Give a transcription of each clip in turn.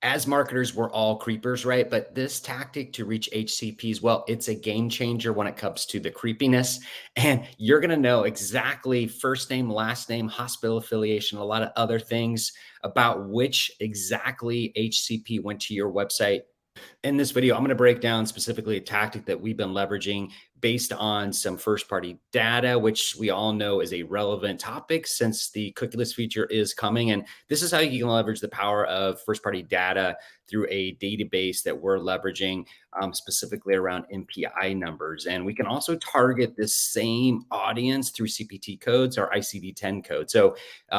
As marketers, we're all creepers, right? But this tactic to reach HCPs, well, it's a game changer when it comes to the creepiness. And you're going to know exactly first name, last name, hospital affiliation, a lot of other things about which exactly HCP went to your website. In this video, I'm going to break down specifically a tactic that we've been leveraging based on some first party data, which we all know is a relevant topic since the cookieless feature is coming. And this is how you can leverage the power of first party data through a database that we're leveraging specifically around MPI numbers. And we can also target this same audience through CPT codes or ICD-10 code. So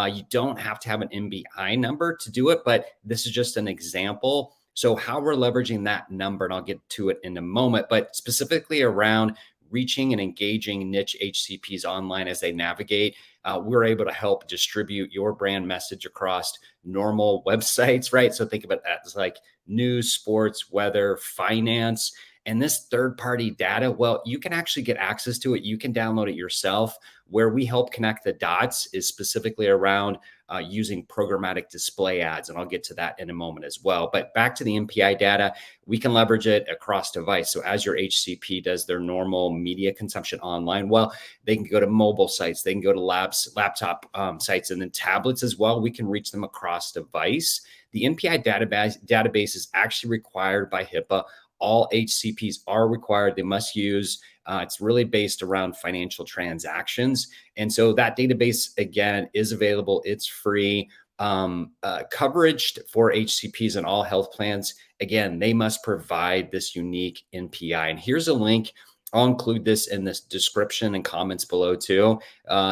you don't have to have an MBI number to do it, but this is just an example. So how we're leveraging that number, and I'll get to it in a moment, but specifically around reaching and engaging niche HCPs online as they navigate, we're able to help distribute your brand message across normal websites, right? So think about that as like news, sports, weather, finance. And this third party data, well, you can actually get access to it. You can download it yourself. Where we help connect the dots is specifically around using programmatic display ads. And I'll get to that in a moment as well. But back to the MPI data, we can leverage it across device. So as your HCP does their normal media consumption online, well, they can go to mobile sites, they can go to laptop sites, and then tablets as well. We can reach them across device. The MPI database is actually required by HIPAA. All HCPs are required. They must use. It's really based around financial transactions. And so that database, again, is available. It's free. Coverage for HCPs and all health plans, again, they must provide this unique NPI. And here's a link. I'll include this in this description and comments below too.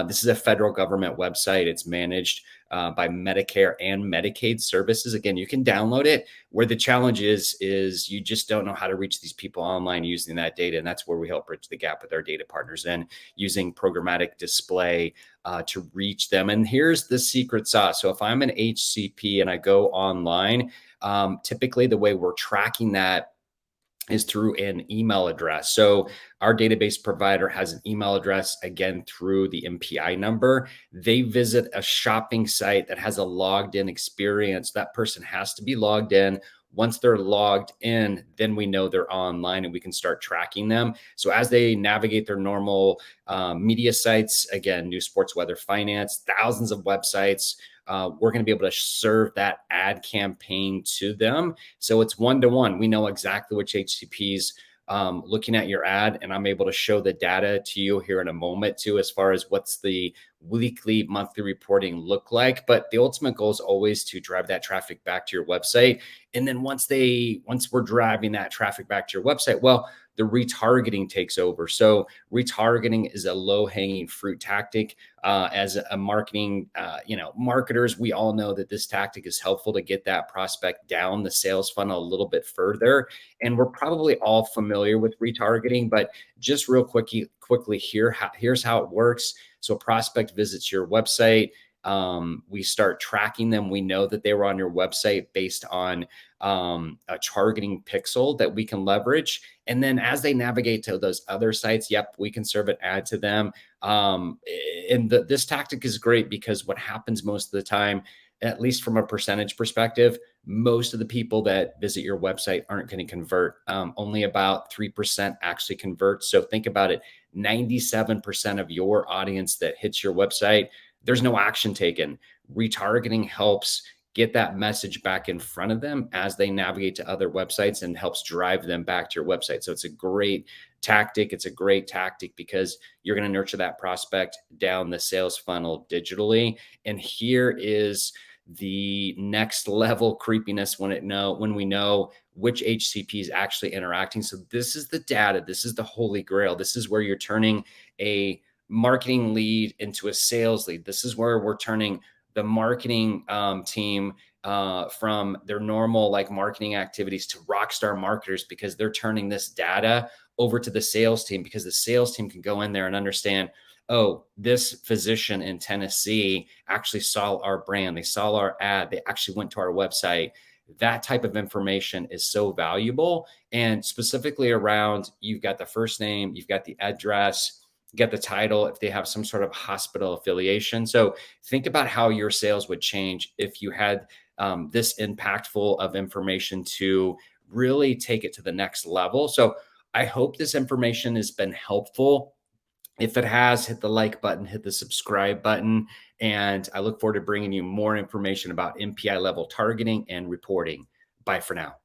This is a federal government website. It's managed by Medicare and Medicaid services. Again, you can download it. Where the challenge is you just don't know how to reach these people online using that data. And that's where we help bridge the gap with our data partners and using programmatic display to reach them. And here's the secret sauce. So if I'm an HCP and I go online, typically the way we're tracking that is through an email address. So our database provider has an email address, again, through the MPI number. They visit a shopping site that has a logged in experience. That person has to be logged in. Once they're logged in, then we know they're online and we can start tracking them. So as they navigate their normal media sites, again, news, sports, weather, finance, thousands of websites, we're going to be able to serve that ad campaign to them. So it's one-to-one. We know exactly which HCPs looking at your ad, and I'm able to show the data to you here in a moment too, as far as what's the weekly, monthly reporting look like. But the ultimate goal is always to drive that traffic back to your website. And then once we're driving that traffic back to your website, well, the retargeting takes over. So retargeting is a low-hanging fruit tactic. As a marketing, marketers, we all know that this tactic is helpful to get that prospect down the sales funnel a little bit further. And we're probably all familiar with retargeting, but just real quickly here's how it works. So a prospect visits your website. We start tracking them. We know that they were on your website based on a targeting pixel that we can leverage. And then as they navigate to those other sites, yep, we can serve an ad to them. This tactic is great because what happens most of the time, at least from a percentage perspective, most of the people that visit your website aren't going to convert. Only about 3% actually convert. So think about it. 97% of your audience that hits your website, there's no action taken. Retargeting helps get that message back in front of them as they navigate to other websites and helps drive them back to your website. So it's a great tactic. It's a great tactic because you're going to nurture that prospect down the sales funnel digitally. And here is the next level creepiness when we know which HCP is actually interacting. So this is the data. This is the holy grail. This is where you're turning a marketing lead into a sales lead. This is where we're turning the marketing team from their normal marketing activities to rockstar marketers, because they're turning this data over to the sales team, because the sales team can go in there and understand, oh, this physician in Tennessee actually saw our brand. They saw our ad. They actually went to our website. That type of information is so valuable. And specifically around, you've got the first name, you've got the address, get the title if they have some sort of hospital affiliation. So think about how your sales would change if you had this impactful of information to really take it to the next level. So I hope this information has been helpful. If it has, hit the like button, hit the subscribe button, and I look forward to bringing you more information about MPI level targeting and reporting. Bye for now.